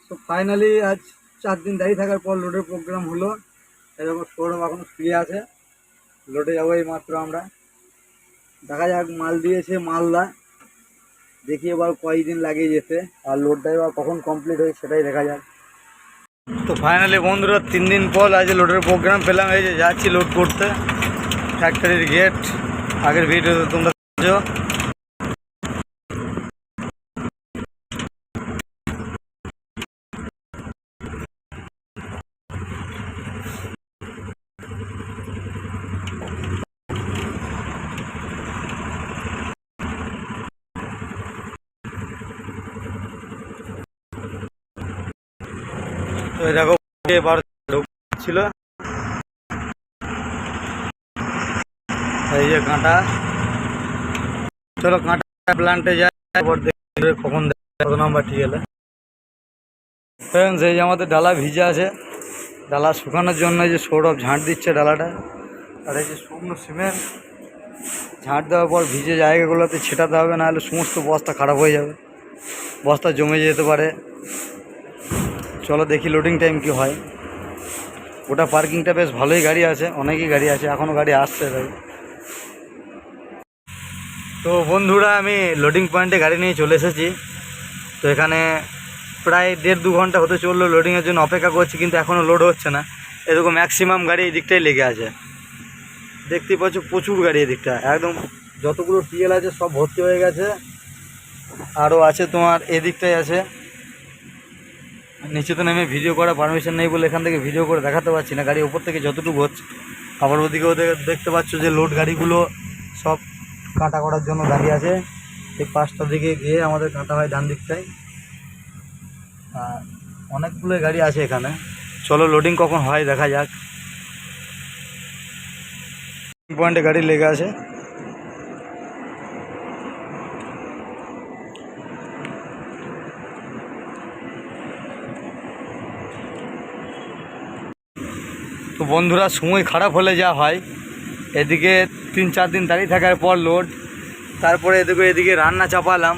তো ফাইনালি আজ 4 দিন দাঁড়িয়ে থাকার পর লোডের প্রোগ্রাম হলো। এরকম সৌরভ এখনো ফিরে আছে, লোডে যাবো এই মাত্র আমরা। দেখা যাক, মাল দিয়েছে মালদা, দেখি এবার কয়েকদিন লাগে যেতে, আর লোডটা এবার কখন কমপ্লিট হয় সেটাই দেখা যাক। তো ফাইনালি বন্ধুরা 3 দিন পর আজ লোডের প্রোগ্রাম পেলাম। এই যে যাচ্ছি লোড করতে, ফ্যাক্টরির গেট। আগের ভিডিওতে তোমরা দেখেছো। তো দেখো এবার ছিল এই যে কাঁটা। চলো কাঁটা প্ল্যান্টে যাই, এবার দেখি কখন কত নাম্বার ঠিক এলে। ফ্রেন্ডস, এই যে আমাদের ডালা ভিজা আছে, ডালা শুকানোর জন্য যে সৌরভ ঝাঁট দিচ্ছে ডালাটা। আর এই যে শুকনো সিমেন্ট ঝাঁট দেওয়ার পর ভিজে জায়গাগুলোতে ছেটাতে হবে, নাহলে সমস্ত বস্তা খারাপ হয়ে যাবে, বস্তা জমে যেতে পারে। চলো দেখি লোডিং টাইম কি হয়। ওটা পার্কিংটা বেশ ভালোই গাড়ি আছে, অনেকই গাড়ি আছে, এখনও গাড়ি আসছে তাই। তো বন্ধুরা আমি লোডিং পয়েন্টে গাড়ি নিয়ে চলে এসেছি। তো এখানে প্রায় 1.5-2 ঘন্টা হতে চললো লোডিংয়ের জন্য অপেক্ষা করছি, কিন্তু এখনও লোড হচ্ছে না। এরকম ম্যাক্সিমাম গাড়ি এই দিকটাই লেগে আছে, দেখতেই পাচ্ছ প্রচুর গাড়ি এদিকটা। একদম যতগুলো টিএল আছে সব ভর্তি হয়ে গেছে, আরও আছে তোমার এদিকটাই আছে। নিচে তো নেমে ভিডিও করার পারমিশন নেই বলে এখান থেকে ভিডিও করে দেখাতে পারছি না, গাড়ি ওপর থেকে যতটুকু হচ্ছে। আবার ওদিকেও দেখতে পাচ্ছ যে লোড গাড়িগুলো সব কাটা করার জন্য দাঁড়িয়ে আছে। এই 5টার দিকে গিয়ে আমাদের কাটা হয় ডান দিকটায়। আর অনেকগুলো গাড়ি আছে এখানে। চলো লোডিং কখন হয় দেখা যাক। পয়েন্টে গাড়ি লেগে আছে। তো বন্ধুরা সময় খারাপ হলে যা হয়, এদিকে 3-4 দিন দাঁড়িয়ে থাকার পর লোড, তারপরে এদিকে রান্না চাপালাম।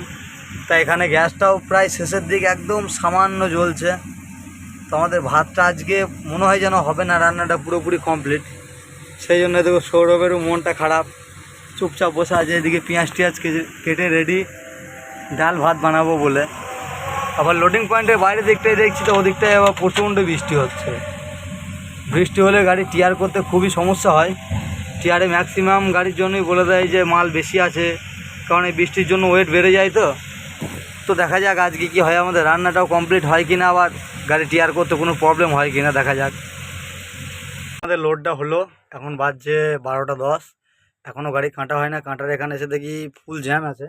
তাই এখানে গ্যাসটাও প্রায় শেষের দিকে, একদম সামান্য জ্বলছে। তো আমাদের ভাতটা আজকে মনে হয় যেন হবে না, রান্নাটা পুরোপুরি কমপ্লিট। সেই জন্য এদিকে সৌরভেরও মনটা খারাপ, চুপচাপ বসে আছে। এদিকে পেঁয়াজ টিয়াজ কেটে রেডি ডাল ভাত বানাবো বলে। আবার লোডিং পয়েন্টের বাইরে দিকটায় দেখছি তো ওদিকটায় আবার প্রচণ্ড বৃষ্টি হচ্ছে। বৃষ্টি হলে গাড়ি টিয়ার করতে খুবই সমস্যা হয়। টিয়ারে ম্যাক্সিমাম গাড়ির জন্যই বলে দেয় যে মাল বেশি আছে, কারণ এই বৃষ্টির জন্য ওয়েট বেড়ে যায়। তো দেখা যাক আজকে কি হয়, আমাদের রান্নাটাও কমপ্লিট হয় কিনা, আবার গাড়ি টিয়ার করতে কোনো প্রবলেম হয় কিনা দেখা যাক। আমাদের লোডটা হলো, এখন বাজছে 12টা 10, এখনও গাড়ি কাটা হয় না। কাঁটার এখানে এসে দেখি ফুল জ্যাম আছে।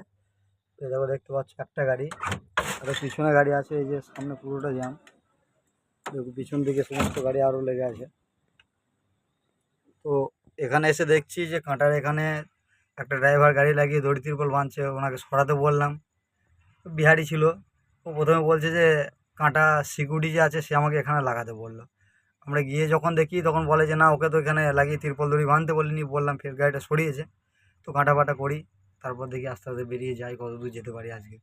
দেখো দেখতে পাচ্ছ একটা গাড়ি, আর পিছনে গাড়ি আছে, এই যে সামনে পুরোটা জ্যাম। দেখো পিছন দিকে সমস্ত গাড়ি আরও লেগে আছে। তো এখানে এসে দেখছি যে কাঁটার এখানে একটা ড্রাইভার গাড়ি লাগিয়ে দড়ি তিরপল বাঁধছে, ওনাকে সরাতে বললাম। বিহারি ছিল, ও প্রথমে বলছে যে কাঁটা সিকিউরিটি যে আছে সে আমাকে এখানে লাগাতে বললো। আমরা গিয়ে যখন দেখি তখন বলে যে না, ওকে তো এখানে লাগিয়ে তিরপল দড়ি বাঁধতে বলিনি। বললাম, ফের গাড়িটা সরিয়েছে। তো কাঁটা বাটা করি, তারপর দেখি আস্তে আস্তে বেরিয়ে যাই, কত দূর যেতে পারি আজকে।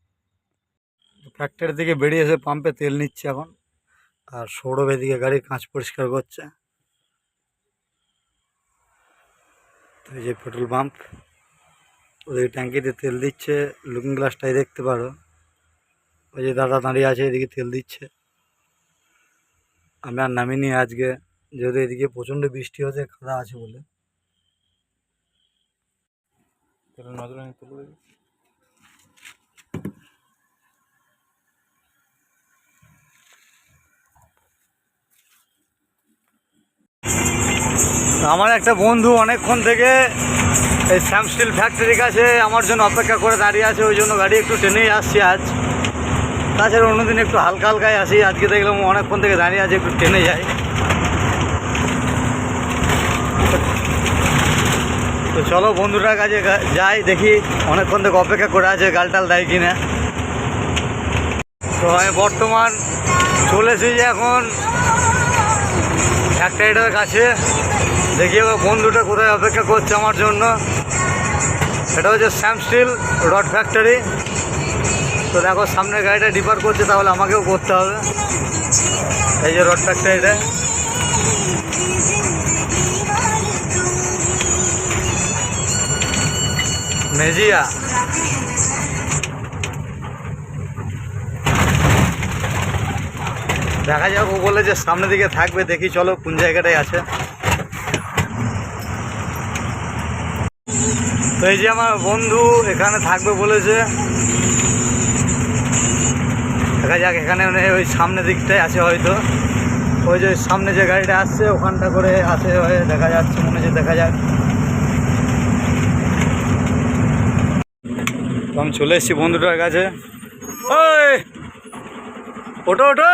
ফ্যাক্টরি থেকে বেরিয়ে এসে পাম্পে তেল নিচ্ছে এখন, আর সৌরভ এদিকে গাড়ির কাঁচ পরিষ্কার করছে। তো এই যে পেট্রোল পাম্প, ওদিকে ট্যাঙ্কিতে তেল দিচ্ছে। লুকিং গ্লাসটাই দেখতে পারো, ওই যে দাদা দাঁড়িয়ে আছে এদিকে তেল দিচ্ছে। আমি আর নামিনি আজকে, যেহেতু এদিকে প্রচণ্ড বৃষ্টি হচ্ছে, কাদা আছে বলে। আমার একটা বন্ধু অনেকক্ষণ থেকে এই শ্যাম স্টিল ফ্যাক্টরির কাছে আমার জন্য অপেক্ষা করে দাঁড়িয়ে আছে, ওই জন্য গাড়ি একটু টেনেই আসছি আজ। তাছাড়া অন্যদিন একটু হালকা হালকায় আসি, আজকে দেখলাম অনেকক্ষণ থেকে দাঁড়িয়ে আছে, একটু টেনে যাই। তো চলো বন্ধুটার কাছে যাই, দেখি অনেকক্ষণ থেকে অপেক্ষা করে আছে, গালটাল দেয় কিনা। তো আমি বর্তমান চলেছি যে এখন ফ্যাক্টরিটার কাছে, দেখি এবার বন্ধুটা কোথায় অপেক্ষা করছে আমার জন্য। এটা হচ্ছে শ্যাম স্টিল রড ফ্যাক্টরি। তো দেখো সামনের গাড়িটা ডিপার করছে, তাহলে আমাকেও করতে হবে। এই যে রড ট্রাকটা এটা মেজিয়া। দেখা যাক, ও বলে যে সামনের দিকে থাকবে, দেখি চলো কোন জায়গাটায় আছে। তো এই যে আমার বন্ধু এখানে থাকবে বলেছে, দেখা যাক এখানে ওই সামনের দিকটায় আছে হয়তো। ওই যে সামনে যে গাড়িটা আসছে ওখানটা করে আসে হয়ে দেখা যাচ্ছে, মনে হচ্ছে, দেখা যাক। তো আমি চলে এসেছি বন্ধুটার কাছে। ওই ওটো ওটো,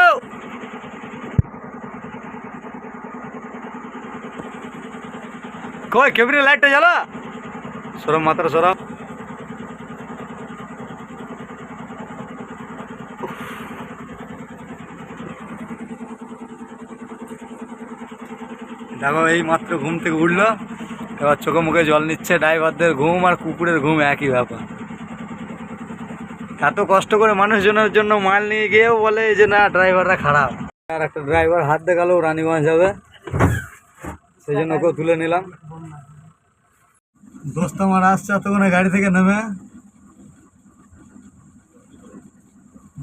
কই কেবিনের লাইটটা জ্বালা, সরম মাত্র সরম। দেখো এই মাত্র ঘুম থেকে উঠলো, এবার চোখে মুখে জল নিচ্ছে। ড্রাইভারদের ঘুম আর কুকুরের ঘুম একই ব্যাপার। এত কষ্ট করে মানুষজনের জন্য মাল নিয়ে গিয়েও বলে যে না ড্রাইভাররা খারাপ। আর একটা ড্রাইভার হাত দেখালো রানীগঞ্জ যাবে, সেই জন্য ওকেও তুলে নিলাম। দোস্ত আমার আসছে এতক্ষণে গাড়ি থেকে নেমে,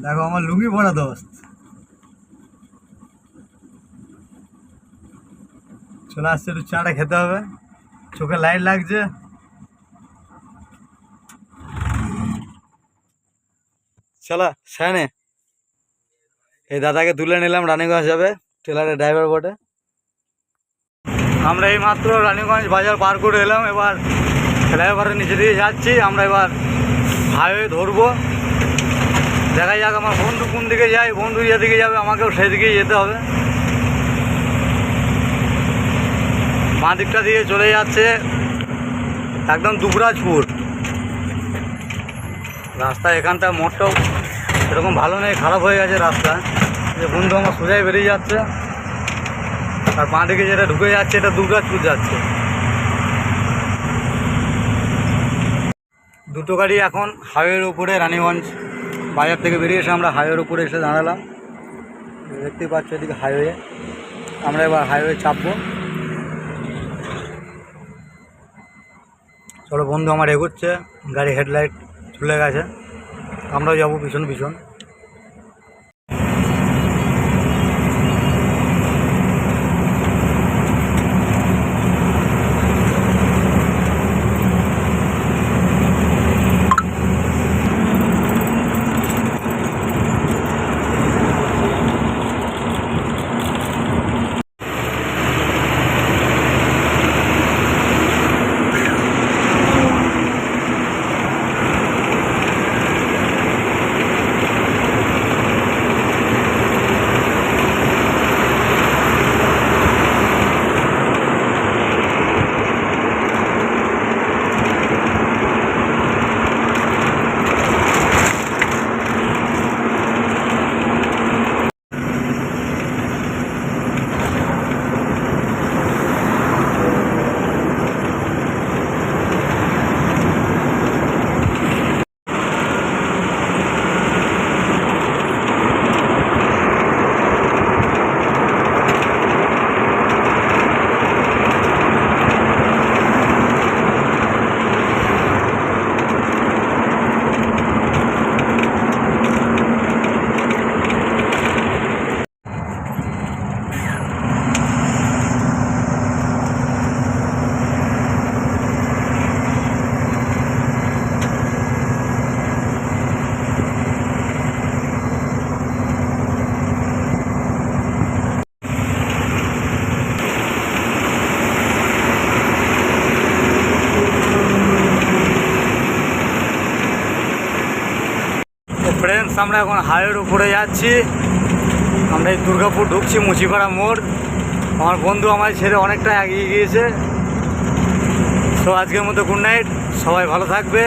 দেখো আমার লুঙ্গি পড়া দোস্ত চলে আসছে, একটু চাটা খেতে হবে, চোখে লাইট লাগছে। চলো সামনে এই দাদাকে তুলে নিলাম, রানীগঞ্জ যাবে, ট্রেলারের ড্রাইভার বটে। আমরা এই মাত্র রানীগঞ্জ বাজার পার করে এলাম, এবার ফ্লাইওভারের নিচে দিয়ে যাচ্ছি। আমরা এবার হাইওয়ে ধরবো, দেখা যাক আমার বন্ধু কোন দিকে যায়। বন্ধু যেদিকে যাবে আমাকেও সেই দিকেই যেতে হবে। বাঁ দিকটা দিয়ে চলে যাচ্ছে একদম দুবরাজপুর রাস্তা। এখানটা মোটটাও সেরকম ভালো নেই, খারাপ হয়ে গেছে রাস্তা। যে বন্ধু আমার সোজাই বেরিয়ে যাচ্ছে, আর বাঁ দিকে যেটা ঢুকে যাচ্ছে এটা দুবরাজপুর যাচ্ছে। দুটো গাড়ি এখন হাইওয়ের উপরে, রানীগঞ্জ বাজার থেকে বেরিয়ে এসে আমরা হাইওয়ের উপরে এসে দাঁড়ালাম। দেখতেই পাচ্ছ এদিকে হাইওয়ে, আমরা এবার হাইওয়ে চাপবো। চলো বন্ধু আমার এগোচ্ছে, গাড়ি হেডলাইট চলে গেছে, আমরাও যাবো পিছন পিছন। ফ্রেন্ডস আমরা এখন হাইওয়ের উপরে যাচ্ছি, আমরা এই দুর্গাপুর ঢুকছি, মুচিপাড়া মোড়। আমার বন্ধু আমার ছেড়ে অনেকটা এগিয়ে গিয়েছে। তো আজকের মতো গুড নাইট, সবাই ভালো থাকবে।